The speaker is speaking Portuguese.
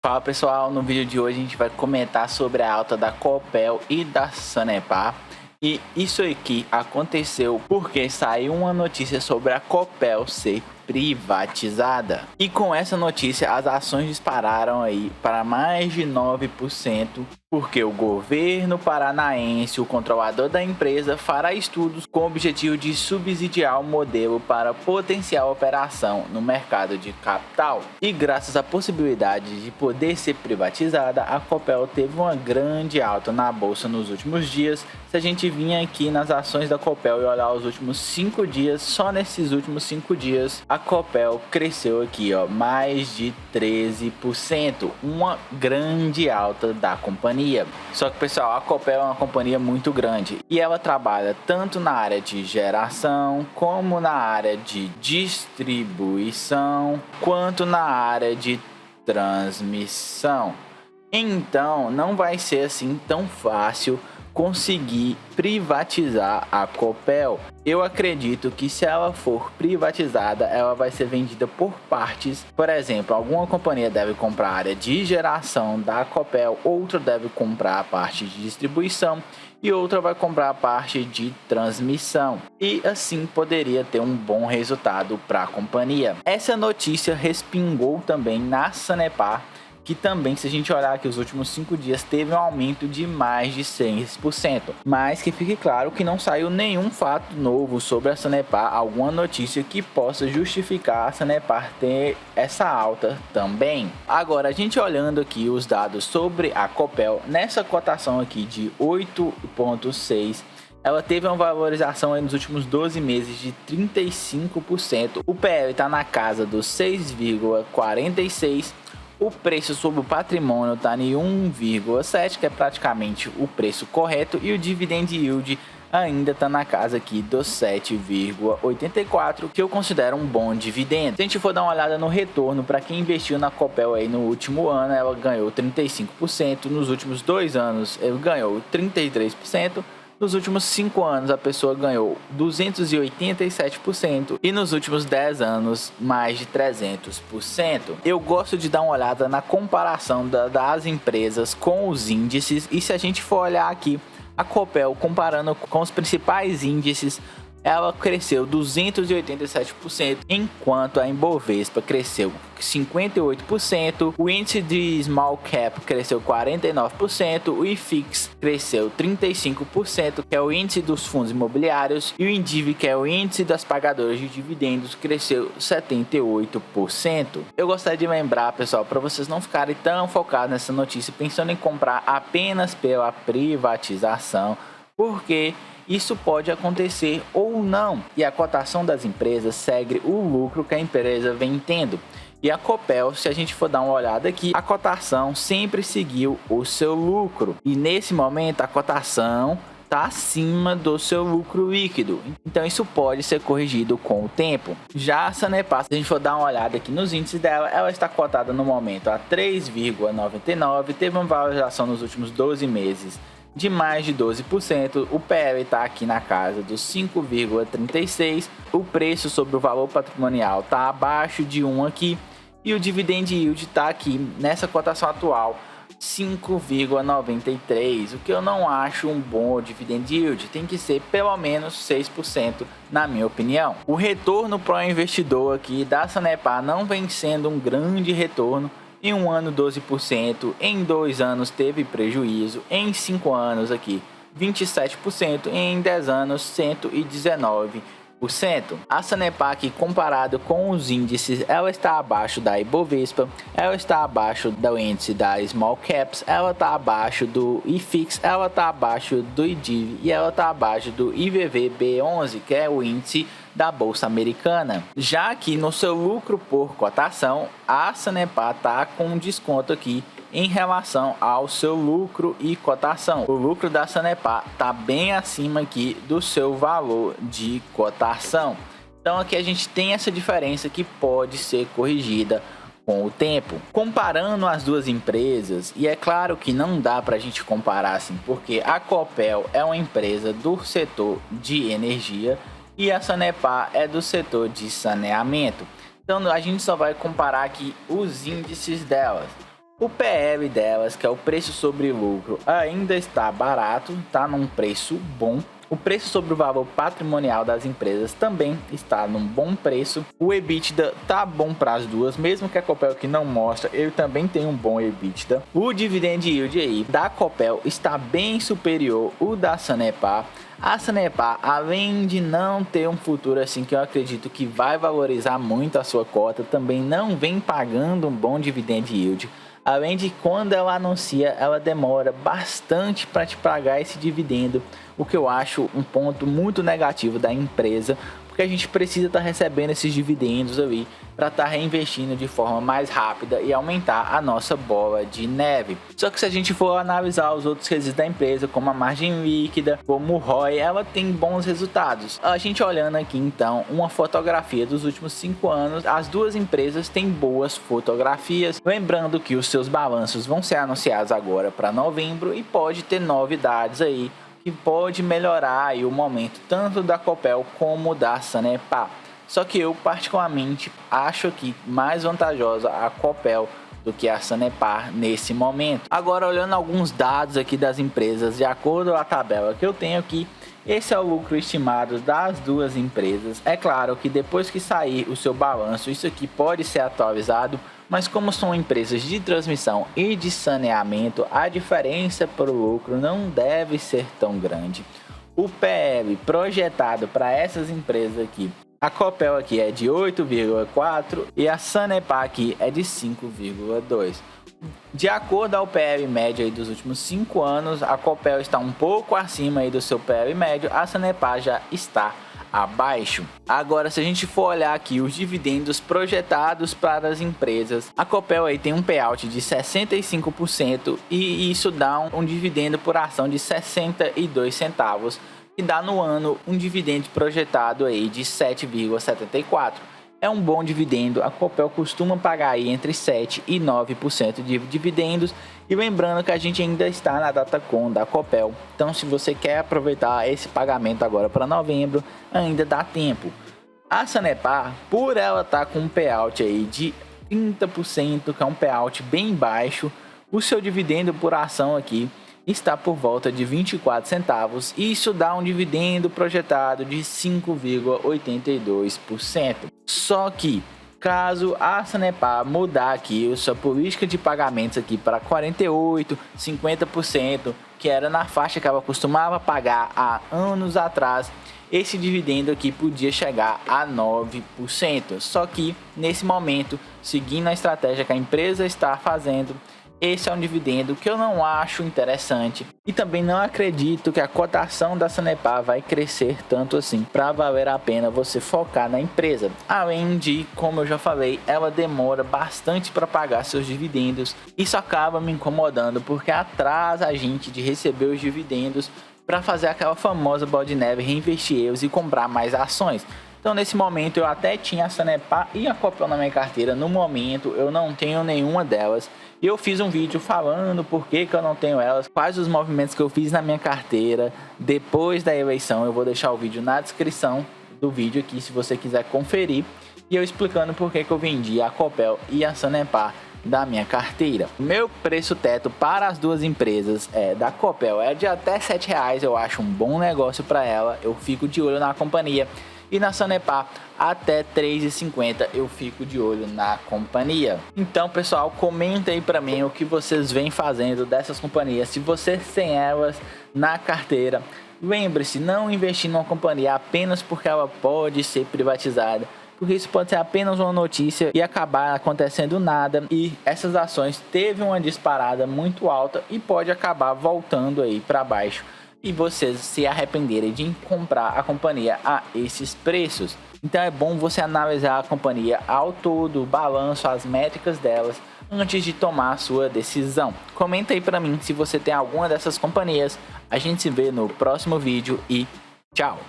Fala pessoal, no vídeo de hoje a gente vai comentar sobre a alta da Copel e da Sanepar. E isso aqui aconteceu porque saiu uma notícia sobre a Copel ser privatizada. E com essa notícia as ações dispararam aí para mais de 9%, porque o governo paranaense, o controlador da empresa, fará estudos com o objetivo de subsidiar o modelo para potencial operação no mercado de capital. E graças à possibilidade de poder ser privatizada, a Copel teve uma grande alta na bolsa nos últimos dias. Se a gente vir aqui nas ações da Copel e olhar os últimos 5 dias, só nesses últimos 5 dias, a Copel cresceu aqui, mais de 13%, uma grande alta da companhia. Só que pessoal, a Copel é uma companhia muito grande e ela trabalha tanto na área de geração, como na área de distribuição, quanto na área de transmissão. Então não vai ser assim tão fácil conseguir privatizar a Copel. Eu acredito que se ela for privatizada, ela vai ser vendida por partes. Por exemplo, alguma companhia deve comprar a área de geração da Copel, outra deve comprar a parte de distribuição e outra vai comprar a parte de transmissão. E assim poderia ter um bom resultado para a companhia. Essa notícia respingou também na Sanepar, que também, se a gente olhar aqui os últimos 5 dias, teve um aumento de mais de 100%. Mas que fique claro que não saiu nenhum fato novo sobre a Sanepar, alguma notícia que possa justificar a Sanepar ter essa alta também. Agora, a gente olhando aqui os dados sobre a Copel, nessa cotação aqui de 8,6, ela teve uma valorização aí nos últimos 12 meses de 35%. O PL está na casa dos 6,46%. O preço sobre o patrimônio está em 1,7, que é praticamente o preço correto, e o dividend yield ainda está na casa aqui dos 7,84, que eu considero um bom dividendo. Se a gente for dar uma olhada no retorno, para quem investiu na Copel aí no último ano, ela ganhou 35%, nos últimos 2 anos ele ganhou 33%, nos últimos 5 anos a pessoa ganhou 287% e nos últimos 10 anos mais de 300%. Eu gosto de dar uma olhada na comparação das empresas com os índices, e se a gente for olhar aqui a Copel comparando com os principais índices, ela cresceu 287%, enquanto a Ibovespa cresceu 58%, o índice de Small Cap cresceu 49%, o IFIX cresceu 35%, que é o índice dos fundos imobiliários, e o INDIV, que é o índice das pagadoras de dividendos, cresceu 78%. Eu gostaria de lembrar, pessoal, para vocês não ficarem tão focados nessa notícia, pensando em comprar apenas pela privatização, porque isso pode acontecer ou não, e a cotação das empresas segue o lucro que a empresa vem tendo. E a Copel, se a gente for dar uma olhada aqui, a cotação sempre seguiu o seu lucro, e nesse momento a cotação está acima do seu lucro líquido, então isso pode ser corrigido com o tempo. Já a Sanepar, se a gente for dar uma olhada aqui nos índices dela, ela está cotada no momento a 3,99, teve uma valorização nos últimos 12 meses de mais de 12%, o PL está aqui na casa dos 5,36, o preço sobre o valor patrimonial está abaixo de 1 aqui, e o dividend yield está aqui nessa cotação atual 5,93, o que eu não acho um bom dividend yield, tem que ser pelo menos 6% na minha opinião. O retorno para o investidor aqui da Sanepar não vem sendo um grande retorno. Em um ano 12%, em 2 anos teve prejuízo, em 5 anos aqui 27%, e em 10 anos 119%. A Sanepar aqui, comparado com os índices, ela está abaixo da Ibovespa, ela está abaixo do índice da Small Caps, ela está abaixo do IFIX, ela está abaixo do IDIV e ela está abaixo do IVVB11, que é o índice da Bolsa Americana. Já que no seu lucro por cotação, a Sanepar está com um desconto aqui em relação ao seu lucro e cotação. O lucro da Sanepar está bem acima aqui do seu valor de cotação. Então aqui a gente tem essa diferença que pode ser corrigida com o tempo. Comparando as duas empresas, e é claro que não dá para a gente comparar assim, porque a Copel é uma empresa do setor de energia e a Sanepar é do setor de saneamento. Então a gente só vai comparar aqui os índices delas. O PL delas, que é o preço sobre lucro, ainda está barato, está num preço bom. O preço sobre o valor patrimonial das empresas também está num bom preço. O EBITDA tá bom para as duas, mesmo que a Copel aqui não mostra, ele também tem um bom EBITDA. O dividend yield aí da Copel está bem superior ao da Sanepar. A Sanepar, além de não ter um futuro assim que eu acredito que vai valorizar muito a sua cota, também não vem pagando um bom dividend yield. Além de quando ela anuncia, ela demora bastante para te pagar esse dividendo, o que eu acho um ponto muito negativo da empresa, porque a gente precisa estar recebendo esses dividendos ali para estar reinvestindo de forma mais rápida e aumentar a nossa bola de neve. Só que se a gente for analisar os outros resíduos da empresa, como a margem líquida, como o ROI, ela tem bons resultados. A gente olhando aqui então uma fotografia dos últimos 5 anos, as duas empresas têm boas fotografias. Lembrando que os seus balanços vão ser anunciados agora para novembro e pode ter novidades aí que pode melhorar aí o momento tanto da Copel como da Sanepar. Só que eu particularmente acho aqui mais vantajosa a Copel do que a Sanepar nesse momento. Agora, olhando alguns dados aqui das empresas, de acordo com a tabela que eu tenho aqui, esse é o lucro estimado das duas empresas. É claro que depois que sair o seu balanço, isso aqui pode ser atualizado, mas como são empresas de transmissão e de saneamento, a diferença para o lucro não deve ser tão grande. O PL projetado para essas empresas aqui, a Copel aqui é de 8,4 e a Sanepar aqui é de 5,2. De acordo ao PL médio aí dos últimos 5 anos, a Copel está um pouco acima aí do seu PL médio, a Sanepar já está abaixo. Agora, se a gente for olhar aqui os dividendos projetados para as empresas, a Copel aí tem um payout de 65% e isso dá um dividendo por ação de 62 centavos, que dá no ano um dividendo projetado aí de 7,74. É um bom dividendo, a Copel costuma pagar aí entre 7% e 9% de dividendos. E lembrando que a gente ainda está na DataCon da Copel, então se você quer aproveitar esse pagamento agora para novembro, ainda dá tempo. A Sanepar, por ela estar com um payout aí de 30%, que é um payout bem baixo, o seu dividendo por ação aqui está por volta de 24 centavos. Isso dá um dividendo projetado de 5,82%. Só que caso a Sanepar mudar aqui a sua política de pagamentos aqui para 48%, 50%, que era na faixa que ela costumava pagar há anos atrás, esse dividendo aqui podia chegar a 9%. Só que nesse momento, seguindo a estratégia que a empresa está fazendo, esse é um dividendo que eu não acho interessante e também não acredito que a cotação da Sanepar vai crescer tanto assim para valer a pena você focar na empresa. Além de, como eu já falei, ela demora bastante para pagar seus dividendos. Isso acaba me incomodando porque atrasa a gente de receber os dividendos para fazer aquela famosa bola de neve, reinvestir eles e comprar mais ações. Então, nesse momento, eu até tinha a Sanepar e a Copel na minha carteira. No momento, eu não tenho nenhuma delas. E eu fiz um vídeo falando por que eu não tenho elas, quais os movimentos que eu fiz na minha carteira depois da eleição. Eu vou deixar o vídeo na descrição do vídeo aqui, se você quiser conferir. E eu explicando por que eu vendi a Copel e a Sanepar da minha carteira. Meu preço teto para as duas empresas da Copel é de até R$7. Eu acho um bom negócio para ela. Eu fico de olho na companhia. E na Sanepar, até R$3,50 eu fico de olho na companhia. Então, pessoal, comenta aí pra mim o que vocês vêm fazendo dessas companhias. Se vocês têm elas na carteira, lembre-se, não investir numa companhia apenas porque ela pode ser privatizada, porque isso pode ser apenas uma notícia e acabar acontecendo nada. E essas ações teve uma disparada muito alta e pode acabar voltando aí para baixo e vocês se arrependerem de comprar a companhia a esses preços. Então é bom você analisar a companhia ao todo, o balanço, as métricas delas, antes de tomar a sua decisão. Comenta aí para mim se você tem alguma dessas companhias. A gente se vê no próximo vídeo e tchau!